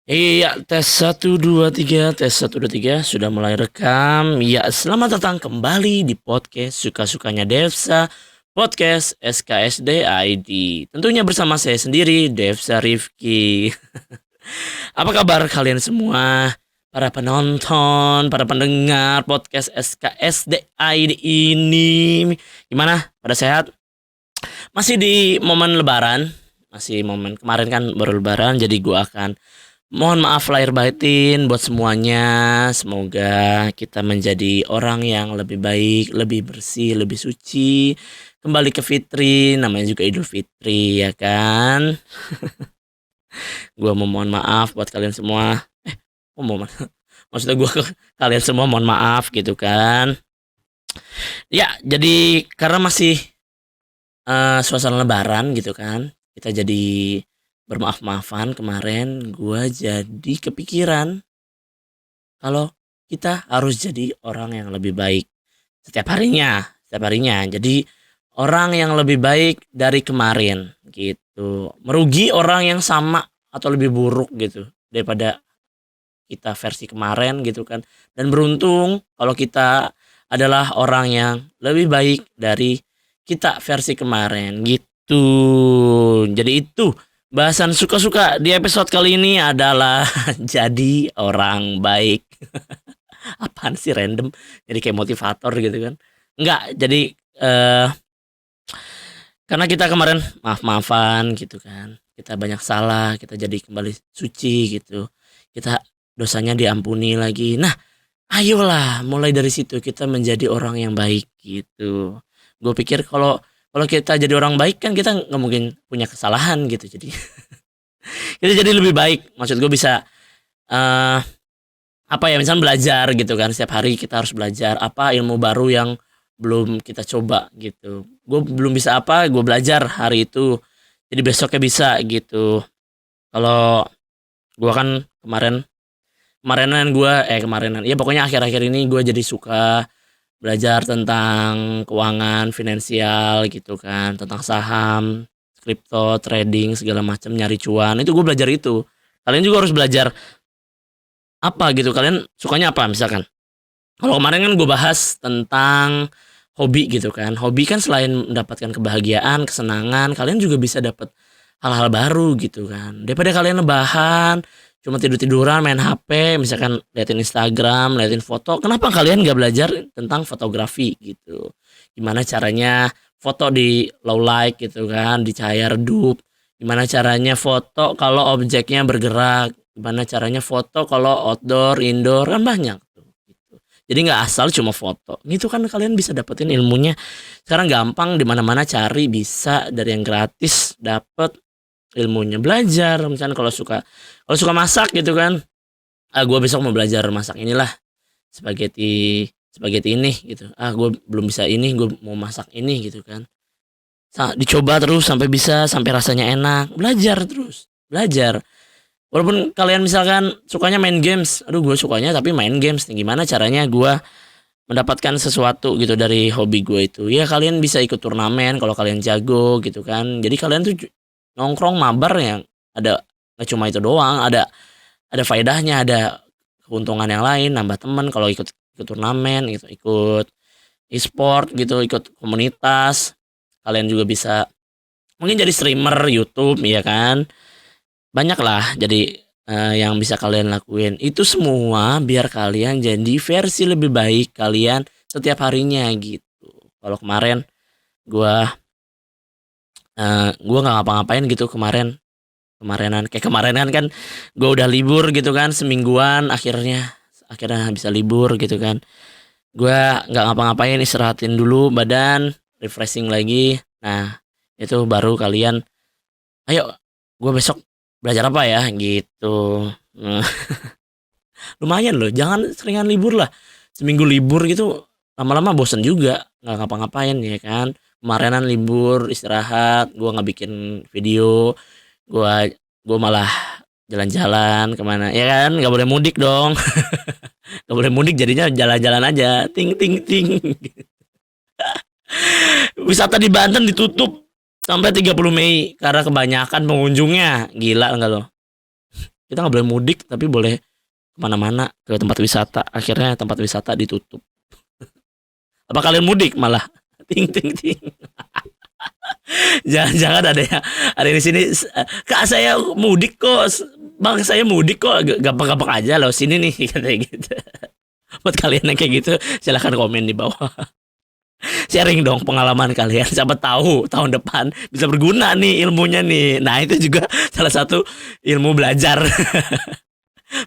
Iya, tes 1 2 3, tes 1 2 3 sudah mulai rekam. Ya, selamat datang kembali di podcast suka-sukanya Devsa, podcast SKSD ID. Tentunya bersama saya sendiri, Devsa Rifki. Apa kabar kalian semua? Para penonton, para pendengar podcast SKSD ID ini. Gimana? Pada sehat? Masih di momen lebaran. Masih momen kemarin kan baru lebaran, jadi gua akan mohon maaf lahir batin buat semuanya. Semoga kita menjadi orang yang lebih baik, lebih bersih, lebih suci. Kembali ke Fitri, namanya juga Idul Fitri ya kan. Gua memohon maaf buat kalian semua. Oh, maksudnya gua ke kalian semua mohon maaf gitu kan. Ya, jadi karena masih suasana lebaran gitu kan. Kita jadi bermaaf-maafan kemarin gua jadi kepikiran kalau kita harus jadi orang yang lebih baik setiap harinya. Jadi orang yang lebih baik dari kemarin gitu. Merugi orang yang sama atau lebih buruk gitu daripada kita versi kemarin gitu kan. Dan beruntung kalau kita adalah orang yang lebih baik dari kita versi kemarin gitu. Jadi itu bahasan suka-suka di episode kali ini adalah jadi orang baik. Apaan sih random, jadi kayak motivator gitu kan. Enggak, jadi eh karena kita kemarin maaf-maafan gitu kan. Kita banyak salah, kita jadi kembali suci gitu. Kita dosanya diampuni lagi. Nah, ayolah mulai dari situ kita menjadi orang yang baik gitu. Gue pikir kalau kalau kita jadi orang baik kan kita nggak mungkin punya kesalahan gitu. Jadi kita jadi lebih baik. Maksud gue bisa eh apa ya, misalnya belajar gitu kan, setiap hari kita harus belajar apa ilmu baru yang belum kita coba gitu. Gue belum bisa apa, gue belajar hari itu, jadi besoknya bisa gitu. Kalau gue kan kemarinan ya pokoknya akhir-akhir ini gue jadi suka belajar tentang keuangan finansial gitu kan, tentang saham, kripto, trading segala macam, nyari cuan itu gue belajar itu. Kalian juga harus belajar apa gitu, kalian sukanya apa misalkan. Kalau kemarin kan gue bahas tentang hobi gitu kan. Hobi kan selain mendapatkan kebahagiaan, kesenangan, kalian juga bisa dapat hal-hal baru gitu kan. Daripada kalian lebahan, cuma tidur-tiduran, main HP, misalkan liatin Instagram, liatin foto, kenapa kalian gak belajar tentang fotografi gitu. Gimana caranya foto di low light gitu kan, di cahaya redup. Gimana caranya foto kalau objeknya bergerak. Gimana caranya foto kalau outdoor, indoor, kan banyak tuh. Gitu. Jadi nggak asal cuma foto. Gitu kan kalian bisa dapetin ilmunya. Sekarang gampang di mana-mana cari, bisa dari yang gratis dapet ilmunya. Belajar misalnya kalau suka masak gitu kan. Ah, gue besok mau belajar masak inilah, spaghetti spaghetti ini gitu. Ah, gue belum bisa ini, gue mau masak ini gitu kan. Dicoba terus sampai bisa, sampai rasanya enak. Belajar terus, belajar. Walaupun kalian misalkan sukanya main games, aduh gue sukanya tapi main games nih. Gimana caranya gue mendapatkan sesuatu gitu dari hobi gue itu? Ya kalian bisa ikut turnamen kalau kalian jago gitu kan. Jadi kalian tuh nongkrong mabar yang ada, nggak cuma itu doang, ada faedahnya, ada keuntungan yang lain, nambah teman kalau ikut ikut turnamen gitu, ikut e-sport gitu, ikut komunitas. Kalian juga bisa mungkin jadi streamer YouTube ya kan. Banyak lah jadi yang bisa kalian lakuin. Itu semua biar kalian jadi versi lebih baik kalian setiap harinya gitu. Kalau kemarin gua gua nggak ngapa-ngapain gitu kemarin. Kemarinan kan gua udah libur gitu kan semingguan, akhirnya bisa libur gitu kan. Gua nggak ngapa-ngapain, istirahatin dulu badan, refreshing lagi. Nah, itu baru kalian, ayo gue besok belajar apa ya gitu. Nah, lumayan loh, jangan seringan libur lah. Seminggu libur gitu lama-lama bosen juga, nggak ngapa-ngapain ya kan. Kemarinan libur istirahat, gua nggak bikin video, gua gua malah jalan-jalan kemana ya kan, nggak boleh mudik dong. Nggak boleh mudik, jadinya jalan-jalan aja, ting ting ting. Wisata di Banten ditutup sampai 30 Mei karena kebanyakan pengunjungnya, gila enggak lo. Kita nggak boleh mudik tapi boleh kemana-mana ke tempat wisata. Akhirnya tempat wisata ditutup. Apa kalian mudik malah? Ting ting ting. Jangan-jangan ada di sini. Kak saya mudik kok. Bang saya mudik kok. Gampang-gampang aja loh sini nih katanya gitu. Buat kalian yang kayak gitu silahkan komen di bawah. Sharing dong pengalaman kalian. Siapa tahu tahun depan bisa berguna nih ilmunya nih. Nah itu juga salah satu ilmu belajar.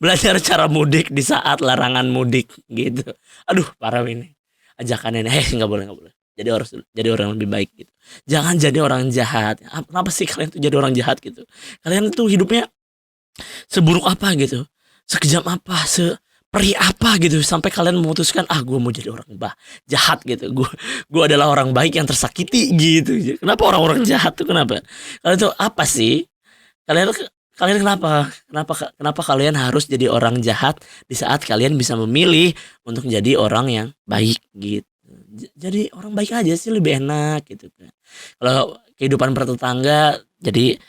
Belajar cara mudik di saat larangan mudik gitu. Aduh parah ini. Ajakannya nih, nggak boleh. Jadi harus jadi orang yang lebih baik gitu. Jangan jadi orang jahat. Kenapa sih kalian tuh jadi orang jahat gitu? Kalian tuh hidupnya seburuk apa gitu? Sekejam apa? Seperih apa gitu? Sampai kalian memutuskan, gue mau jadi orang jahat gitu. Gue adalah orang baik yang tersakiti gitu. Kenapa orang-orang jahat tuh kenapa? Kalian tuh apa sih? Kalian kenapa kalian harus jadi orang jahat di saat kalian bisa memilih untuk jadi orang yang baik gitu. Jadi orang baik aja sih lebih enak gitu kan. Kalau kehidupan bertetangga jadi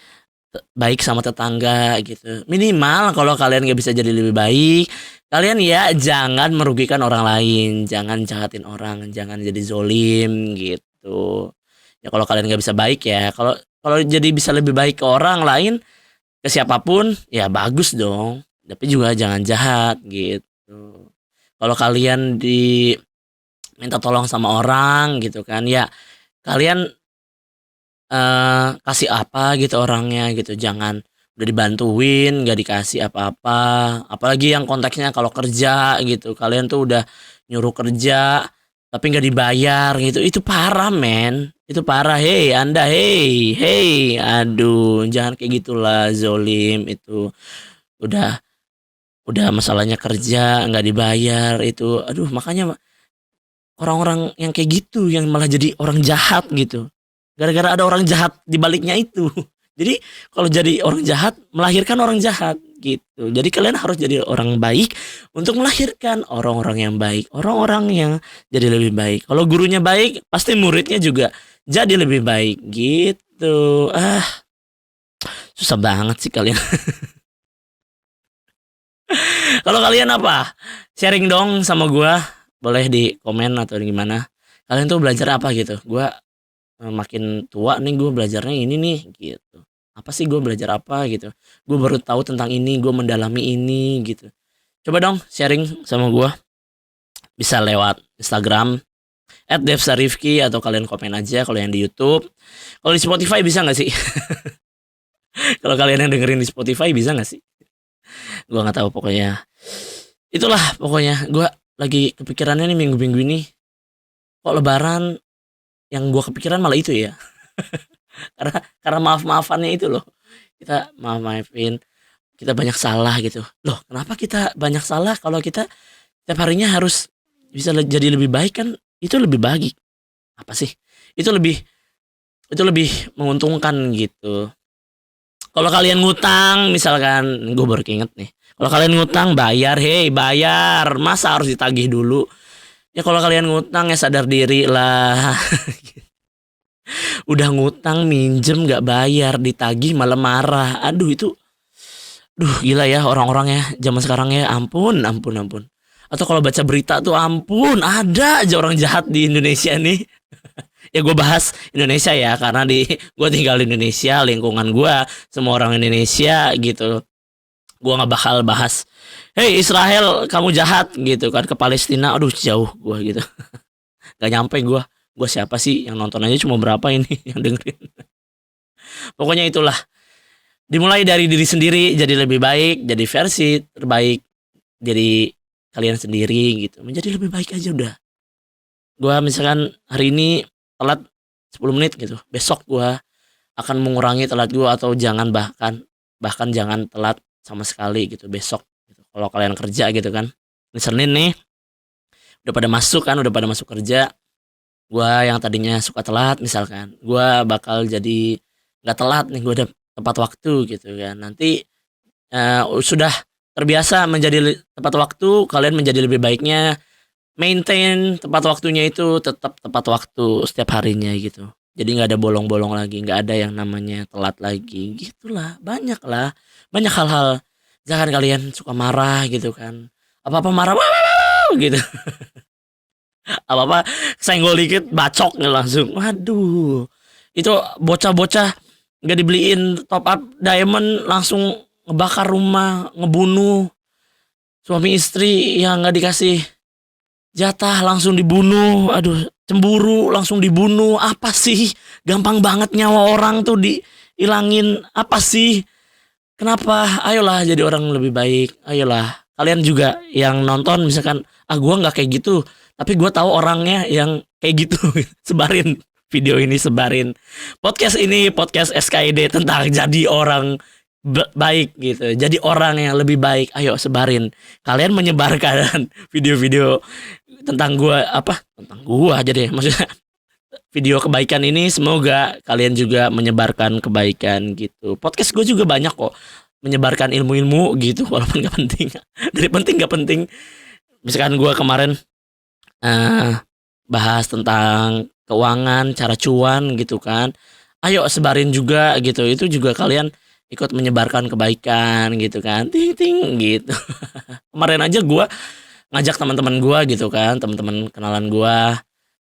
baik sama tetangga gitu. Minimal kalau kalian gak bisa jadi lebih baik, kalian ya jangan merugikan orang lain, jangan jahatin orang, jangan jadi zolim gitu. Ya kalau kalian gak bisa baik ya, kalau jadi bisa lebih baik ke orang lain, ke siapapun ya bagus dong, tapi juga jangan jahat gitu. Kalau kalian minta tolong sama orang gitu kan ya, kalian kasih apa gitu orangnya gitu, jangan udah dibantuin gak dikasih apa-apa. Apalagi yang konteksnya kalau kerja gitu, kalian tuh udah nyuruh kerja tapi nggak dibayar gitu, itu parah men, itu parah. Anda, aduh jangan kayak gitulah, zolim itu. Udah masalahnya kerja nggak dibayar itu, aduh makanya orang-orang yang kayak gitu yang malah jadi orang jahat gitu, gara-gara ada orang jahat di baliknya itu. Jadi kalau jadi orang jahat melahirkan orang jahat gitu. Jadi kalian harus jadi orang baik untuk melahirkan orang-orang yang baik, orang-orang yang jadi lebih baik. Kalau gurunya baik, pasti muridnya juga jadi lebih baik gitu. Susah banget sih kalian. Kalau kalian apa? Sharing dong sama gua. Boleh di komen atau gimana. Kalian tuh belajar apa gitu? Gua makin tua nih gue belajarnya ini nih gitu. Apa sih gue belajar apa gitu? Gue baru tahu tentang ini, gue mendalami ini gitu. Coba dong sharing sama gue. Bisa lewat Instagram @devsarifki atau kalian komen aja kalau yang di YouTube. Kalau di Spotify bisa nggak sih? Kalau kalian yang dengerin di Spotify bisa nggak sih? Gue nggak tahu pokoknya. Itulah pokoknya. Gue lagi kepikirannya nih minggu-minggu ini. Kok Lebaran yang gue kepikiran malah itu ya. karena maaf-maafannya itu loh. Kita maafin, kita banyak salah gitu. Loh, kenapa kita banyak salah kalau kita tiap harinya harus bisa jadi lebih baik kan? Itu lebih baik. Apa sih? Itu lebih menguntungkan gitu. Kalau kalian ngutang misalkan, gue baru keinget nih. Kalau kalian ngutang bayar, bayar. Masa harus ditagih dulu? Ya kalau kalian ngutang ya sadar diri lah. Udah ngutang minjem gak bayar, ditagih malah marah. Aduh itu gila ya orang-orang ya zaman sekarang ya. Ampun. Atau kalau baca berita tuh ampun, ada aja orang jahat di Indonesia nih. Ya gue bahas Indonesia ya, karena gue tinggal di Indonesia, lingkungan gue semua orang Indonesia gitu. Gue gak bakal bahas Israel kamu jahat gitu kan ke Palestina. Aduh jauh gue gitu. Gak nyampe gue siapa sih, yang nonton aja cuma berapa ini yang dengerin. Pokoknya itulah, dimulai dari diri sendiri, jadi lebih baik, jadi versi terbaik dari kalian sendiri gitu, menjadi lebih baik aja udah. Gue misalkan hari ini telat 10 menit gitu, besok gue akan mengurangi telat gue, atau jangan bahkan jangan telat sama sekali gitu besok gitu. Kalau kalian kerja gitu kan, ini Senin nih udah pada masuk kerja. Gue yang tadinya suka telat misalkan, gue bakal jadi nggak telat nih, gue udah tepat waktu gitu kan. Nanti sudah terbiasa menjadi tepat waktu, kalian menjadi lebih baiknya maintain tepat waktunya itu tetap tepat waktu setiap harinya gitu. Jadi nggak ada bolong-bolong lagi, nggak ada yang namanya telat lagi gitulah. Banyak hal-hal Jangan kalian suka marah gitu kan. Apa-apa marah "Wow!" gitu. Apa-apa senggol dikit bacok langsung. Waduh. Itu bocah-bocah nggak dibeliin top up diamond langsung ngebakar rumah, ngebunuh suami istri yang nggak dikasih jatah langsung dibunuh. Aduh, cemburu langsung dibunuh. Apa sih? Gampang banget nyawa orang tuh dihilangin. Apa sih? Kenapa? Ayolah jadi orang lebih baik. Ayolah. Kalian juga yang nonton misalkan, gua nggak kayak gitu, tapi gua tahu orangnya yang kayak gitu. Sebarin video ini, sebarin podcast ini, podcast SKID tentang jadi orang baik gitu. Jadi orang yang lebih baik. Ayo sebarin. Kalian menyebarkan video-video tentang gua tentang gua aja deh. Maksudnya video kebaikan ini semoga kalian juga menyebarkan kebaikan gitu. Podcast gue juga banyak kok menyebarkan ilmu-ilmu gitu walaupun gak penting. Dari penting gak penting. Misalkan gue kemarin bahas tentang keuangan, cara cuan gitu kan. Ayo sebarin juga gitu. Itu juga kalian ikut menyebarkan kebaikan gitu kan. Ting ting gitu. Kemarin aja gue ngajak teman-teman gue gitu kan, teman-teman kenalan gue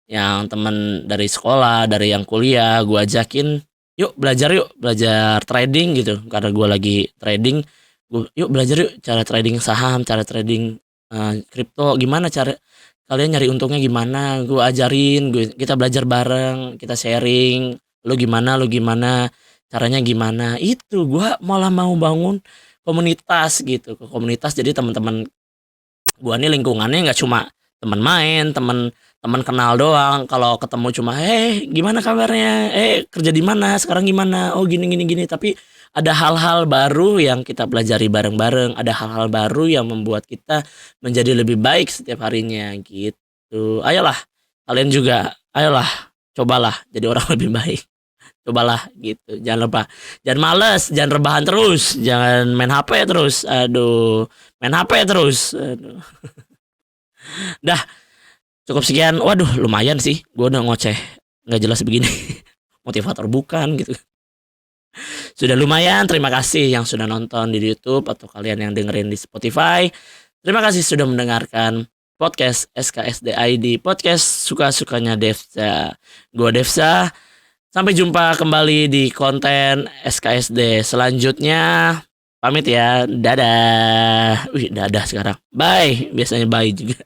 yang teman dari sekolah, dari yang kuliah, gue ajakin yuk belajar trading gitu karena gue lagi trading. Yuk belajar yuk cara trading saham, cara trading kripto, gimana cara kalian nyari untungnya, gimana gue ajarin, kita belajar bareng, kita sharing, lu gimana caranya, gimana. Itu gue malah mau bangun komunitas gitu, ke komunitas. Jadi teman-teman gua nih lingkungannya nggak cuma teman main, teman kenal doang. Kalau ketemu cuma gimana kabarnya, kerja di mana sekarang, gimana, oh gini gini gini. Tapi ada hal-hal baru yang kita pelajari bareng-bareng, ada hal-hal baru yang membuat kita menjadi lebih baik setiap harinya gitu. Ayolah kalian juga, ayolah cobalah jadi orang lebih baik. Cobalah gitu, jangan lupa, jangan males, jangan rebahan terus, jangan main HP terus. Aduh, main HP terus, aduh. Dah, cukup sekian. Waduh, lumayan sih gue udah ngoceh nggak jelas begini. Motivator bukan gitu. Sudah lumayan. Terima kasih yang sudah nonton di YouTube atau kalian yang dengerin di Spotify. Terima kasih sudah mendengarkan podcast SKSD ID, podcast suka-sukanya Devsa. Gue Devsa. Sampai jumpa kembali di konten SKSD selanjutnya. Pamit ya. Dadah. Wih, dadah sekarang. Bye. Biasanya bye juga.